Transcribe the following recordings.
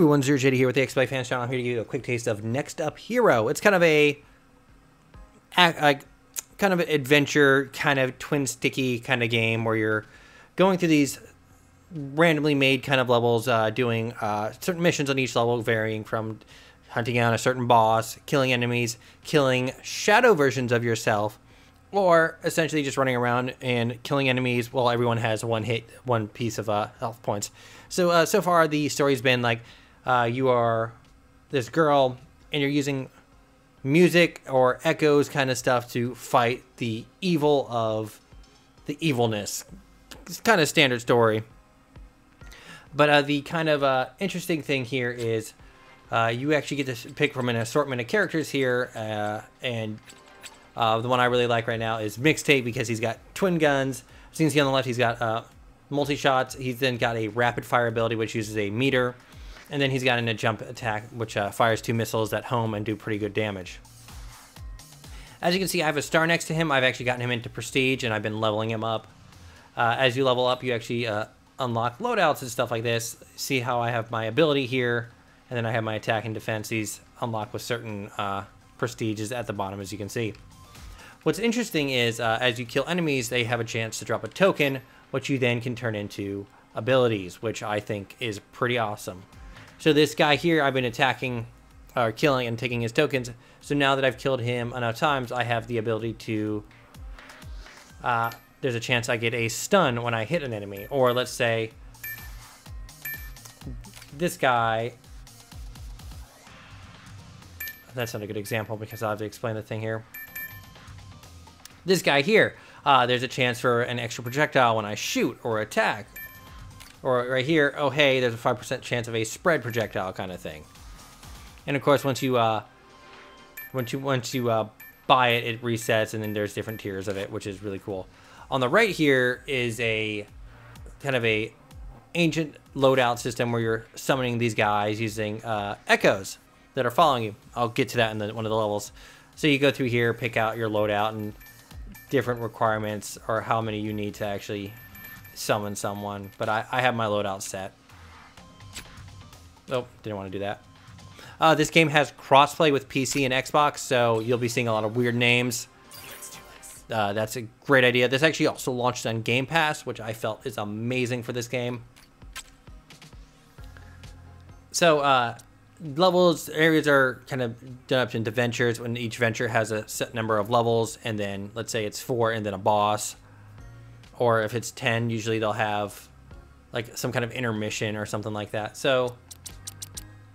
everyone, Zero JD here with the X-Play Fans Channel. I'm here to give you a quick taste of Next Up Hero. It's kind of kind of an adventure, kind of twin sticky kind of game where you're going through these randomly made kind of levels, doing certain missions on each level, varying from hunting down a certain boss, killing enemies, killing shadow versions of yourself, or essentially just running around and killing enemies while everyone has one piece of health points. So so far the story's been like you are this girl and you're using music or echoes kind of stuff to fight the evil of the evilness. It's kind of standard story. But the kind of interesting thing here is you actually get to pick from an assortment of characters here, and the one I really like right now is Mixtape because he's got twin guns. As you can see on the left, he's got multi-shots. He's then got a rapid fire ability, which uses a meter. And then he's got a jump attack, which fires 2 missiles at home and do pretty good damage. As you can see, I have a star next to him. I've actually gotten him into Prestige, and I've been leveling him up. As you level up, you actually unlock loadouts and stuff like this. See how I have my ability here, and then I have my attack and defense. These unlock with certain prestiges at the bottom, as you can see. What's interesting is as you kill enemies, they have a chance to drop a token, which you then can turn into abilities, which I think is pretty awesome. So this guy here, I've been attacking or killing and taking his tokens. So now that I've killed him enough times, I have the ability to, there's a chance I get a stun when I hit an enemy. Or let's say this guy, that's not a good example because I have to explain the thing here. This guy here, there's a chance for an extra projectile when I shoot or attack. Or right here, oh hey, there's a 5% chance of a spread projectile kind of thing. And of course, once you buy it, it resets, and then there's different tiers of it, which is really cool. On the right here is a kind of a ancient loadout system where you're summoning these guys using echoes that are following you. I'll get to that in one of the levels. So you go through here, pick out your loadout and different requirements or how many you need to actually summon someone, but I have my loadout set. Oh, didn't want to do that. This game has crossplay with PC and Xbox, so you'll be seeing a lot of weird names. That's a great idea. This actually also launched on Game Pass, which I felt is amazing for this game. So levels, areas are kind of done up into ventures, when each venture has a set number of levels, and then let's say it's 4 and then a boss. Or if it's 10, usually they'll have like some kind of intermission or something like that. So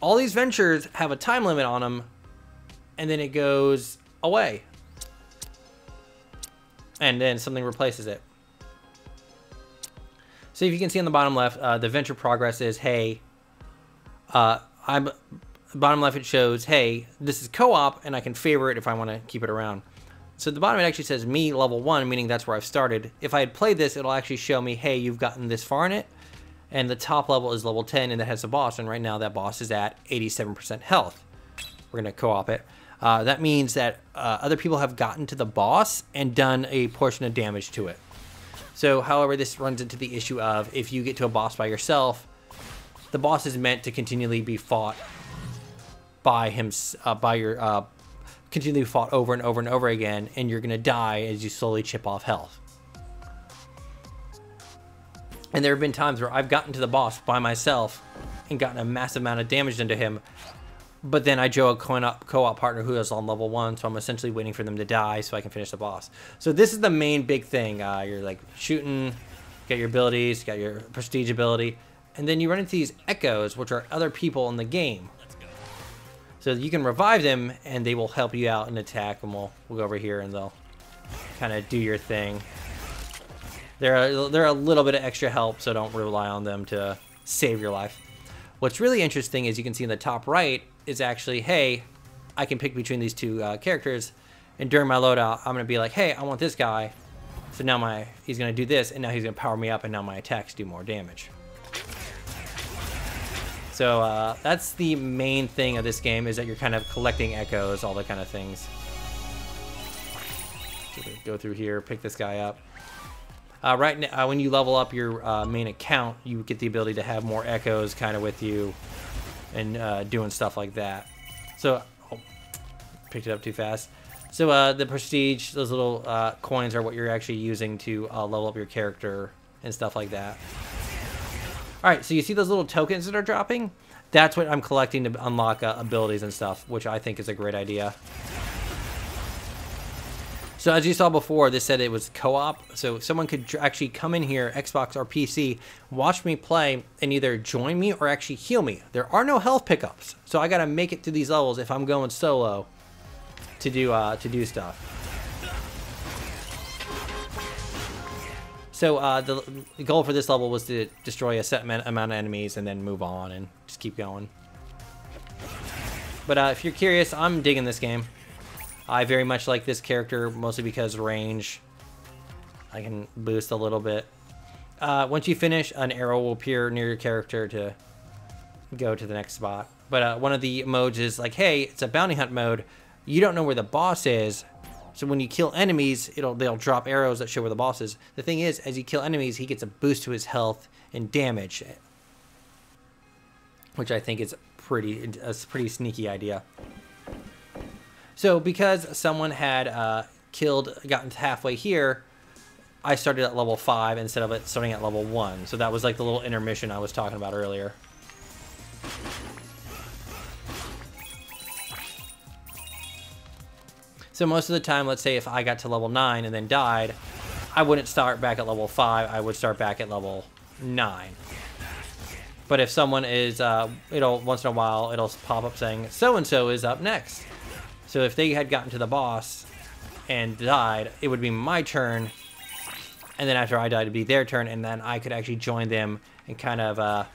all these ventures have a time limit on them, and then it goes away. And then something replaces it. So if you can see on the bottom left, the venture progress is, hey, bottom left it shows, hey, this is co-op, and I can favor it if I want to keep it around. So at the bottom it actually says me level 1, meaning that's where I've started. If I had played this, it'll actually show me, hey, you've gotten this far in it. And the top level is level 10, and that has a boss. And right now that boss is at 87% health. We're going to co-op it. That means that other people have gotten to the boss and done a portion of damage to it. So, however, this runs into the issue of if you get to a boss by yourself, the boss is meant to continually be fought by continually fought over and over and over again, and you're gonna die as you slowly chip off health. And there have been times where I've gotten to the boss by myself and gotten a massive amount of damage into him, but then I join a co-op partner who is on level 1, so I'm essentially waiting for them to die so I can finish the boss. So this is the main big thing. You're like shooting, got your abilities, got your prestige ability, and then you run into these echoes, which are other people in the game. So you can revive them, and they will help you out and attack, and we'll go over here, and they'll kind of do your thing. They're a little bit of extra help, so don't rely on them to save your life. What's really interesting is you can see in the top right is actually, hey, I can pick between these two characters, and during my loadout, I'm going to be like, hey, I want this guy. So now he's going to do this, and now he's going to power me up, and now my attacks do more damage. So that's the main thing of this game, is that you're kind of collecting echoes, all that kind of things. So go through here, pick this guy up. Right now, when you level up your main account, you get the ability to have more echoes kind of with you and doing stuff like that. So, oh, picked it up too fast. So the prestige, those little coins are what you're actually using to level up your character and stuff like that. All right, so you see those little tokens that are dropping? That's what I'm collecting to unlock abilities and stuff, which I think is a great idea. So as you saw before, this said it was co-op, so someone could actually come in here, Xbox or PC, watch me play, and either join me or actually heal me. There are no health pickups, so I gotta make it through these levels if I'm going solo to do stuff. So the goal for this level was to destroy a set amount of enemies and then move on and just keep going. But if you're curious, I'm digging this game. I very much like this character, mostly because range. I can boost a little bit. Once you finish, an arrow will appear near your character to go to the next spot. But one of the modes is like, hey, it's a bounty hunt mode. You don't know where the boss is. So when you kill enemies, they'll drop arrows that show where the boss is. The thing is, as you kill enemies, he gets a boost to his health and damage, which I think is a pretty sneaky idea. So because someone had gotten halfway here, I started at level 5 instead of it starting at level 1. So that was like the little intermission I was talking about earlier. So most of the time, let's say if I got to level 9 and then died, I wouldn't start back at level 5, I would start back at level 9. But if someone is, once in a while, it'll pop up saying, so-and-so is up next. So if they had gotten to the boss and died, it would be my turn, and then after I died, it'd be their turn, and then I could actually join them and kind of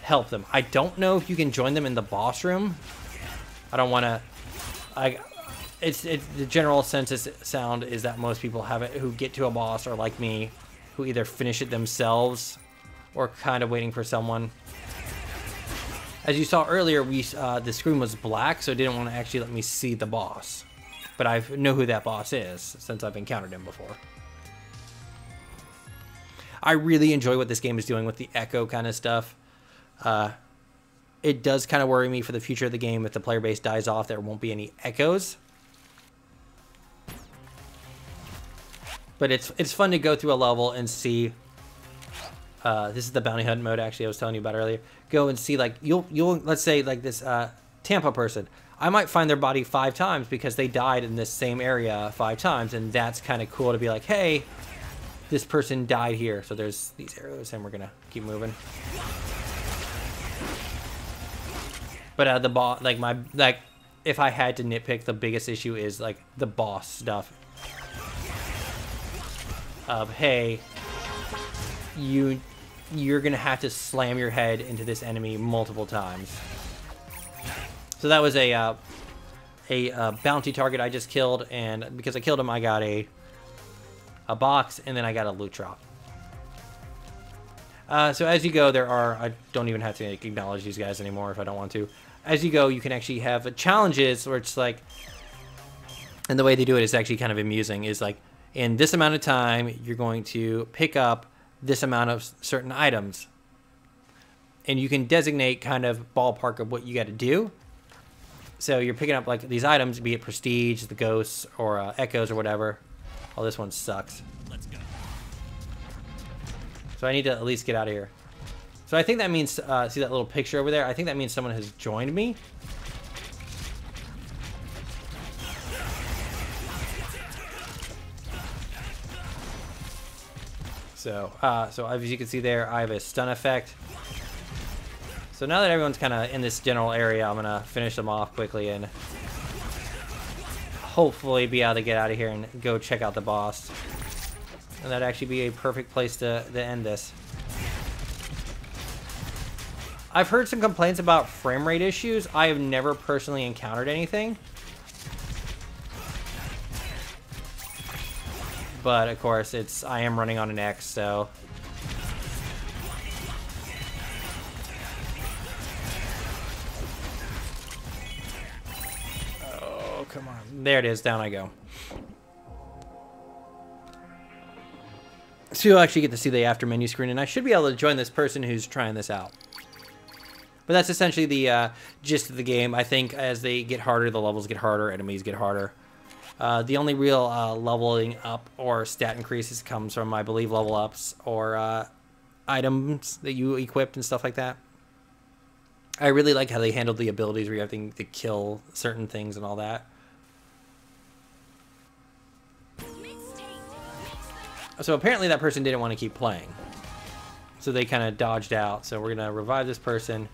help them. I don't know if you can join them in the boss room. I don't want to... It's the general census sound is that most people have it who get to a boss are like me, who either finish it themselves or kind of waiting for someone. As you saw earlier, the screen was black, so it didn't want to actually let me see the boss. But I know who that boss is since I've encountered him before. I really enjoy what this game is doing with the echo kind of stuff. It does kind of worry me for the future of the game. If the player base dies off, there won't be any echoes. But it's fun to go through a level and see. This is the bounty hunt mode, actually, I was telling you about earlier. Go and see, like, you'll let's say, like, this Tampa person. I might find their body 5 times because they died in this same area 5 times, and that's kind of cool to be like, hey, this person died here. So there's these arrows, and we're gonna keep moving. But the boss, if I had to nitpick, the biggest issue is like the boss stuff. Of hey, you're gonna have to slam your head into this enemy multiple times. So that was a bounty target I just killed, and because I killed him, I got a box, and then I got a loot drop. So as you go, I don't even have to acknowledge these guys anymore if I don't want to. As you go, you can actually have challenges where it's like, and the way they do it is actually kind of amusing, is like, in this amount of time, you're going to pick up this amount of certain items. And you can designate kind of ballpark of what you got to do. So you're picking up like these items, be it prestige, the ghosts, or echoes or whatever. Oh, this one sucks. Let's go. So I need to at least get out of here. So I think that means, see that little picture over there? I think that means someone has joined me. So as you can see there, I have a stun effect. So now that everyone's kind of in this general area, I'm gonna finish them off quickly and hopefully be able to get out of here and go check out the boss. And that'd actually be a perfect place to end this. I've heard some complaints about frame rate issues. I have never personally encountered anything. But of course, I am running on an X, so. Oh, come on. There it is, down I go. So you'll actually get to see the after menu screen, and I should be able to join this person who's trying this out. But that's essentially the gist of the game. I think as they get harder, the levels get harder, enemies get harder. The only real leveling up or stat increases comes from, I believe, level ups or items that you equipped and stuff like that. I really like how they handled the abilities where you have to kill certain things and all that. So apparently that person didn't want to keep playing. So they kind of dodged out. So we're going to revive this person.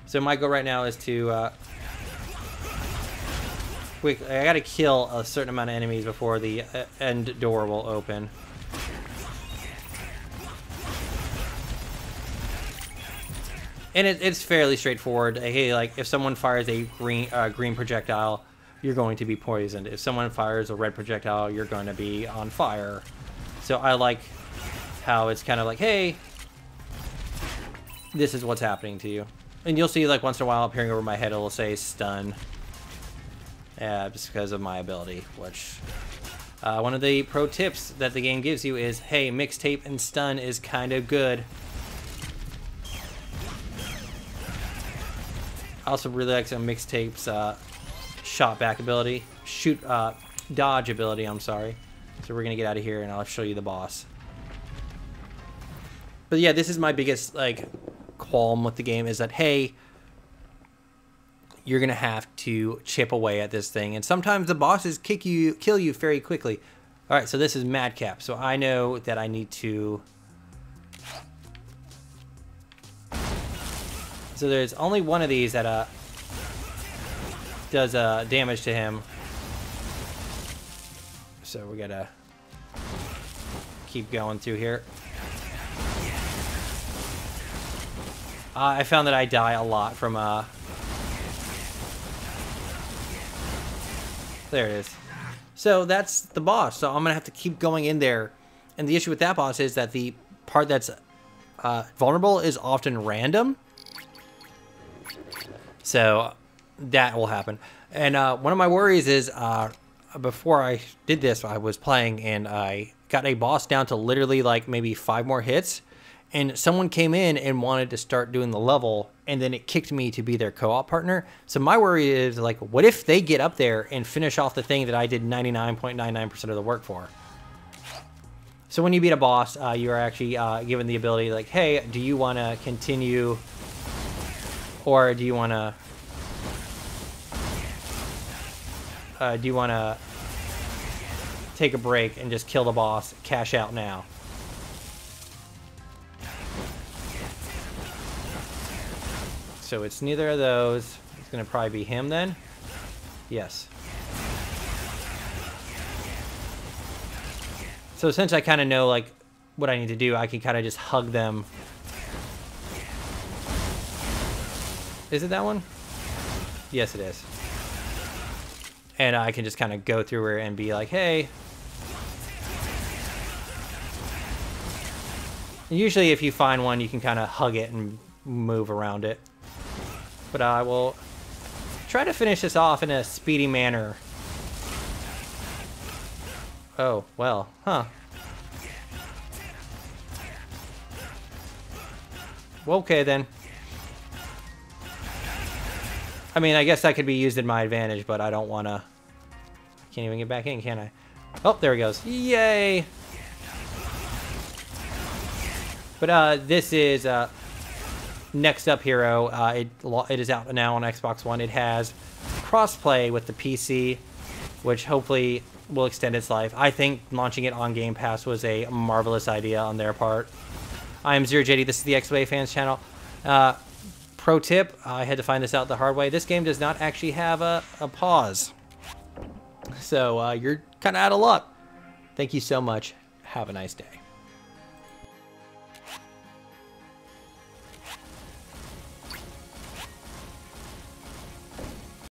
So my goal right now is to... quick, I got to kill a certain amount of enemies before the end door will open. And it's fairly straightforward. Hey, like if someone fires a green projectile, you're going to be poisoned. If someone fires a red projectile, you're going to be on fire. So I like how it's kind of like, hey, this is what's happening to you. And you'll see like once in a while appearing over my head, it'll say stun. Just because of my ability, which one of the pro tips that the game gives you is, hey, mixtape and stun is kind of good. I also really like some mixtape's shot back ability, dodge ability, I'm sorry. So we're gonna get out of here and I'll show you the boss. But yeah, this is my biggest like qualm with the game is that, hey, you're gonna have to chip away at this thing, and sometimes the bosses kill you very quickly. All right, so this is Madcap, so I know that I need to. So there's only one of these that does damage to him. So we gotta keep going through here. I found that I die a lot from there it is. So that's the boss. So I'm gonna have to keep going in there. And the issue with that boss is that the part that's vulnerable is often random. So that will happen. And one of my worries is before I did this, I was playing and I got a boss down to literally like maybe 5 more hits. And someone came in and wanted to start doing the level, and then it kicked me to be their co-op partner. So my worry is, like, what if they get up there and finish off the thing that I did 99.99% of the work for? So when you beat a boss, you are actually given the ability, like, hey, do you want to continue, or do you want to take a break and just kill the boss, cash out now? So it's neither of those. It's going to probably be him then. Yes. So since I kind of know like what I need to do, I can kind of just hug them. Is it that one? Yes, it is. And I can just kind of go through her and be like, hey. And usually if you find one, you can kind of hug it and move around it. But I will try to finish this off in a speedy manner. Oh, well, huh. Well, okay, then. I mean, I guess that could be used in my advantage, but I don't want to... I can't even get back in, can I? Oh, there he goes. Yay! But this is... Next Up Hero, it is out now on Xbox One. It has crossplay with the PC, which hopefully will extend its life. I think launching it on Game Pass was a marvelous idea on their part. I am ZeroJD. This is the XBLA Fans channel. Pro tip, I had to find this out the hard way. This game does not actually have a pause. So you're kind of out of luck. Thank you so much. Have a nice day.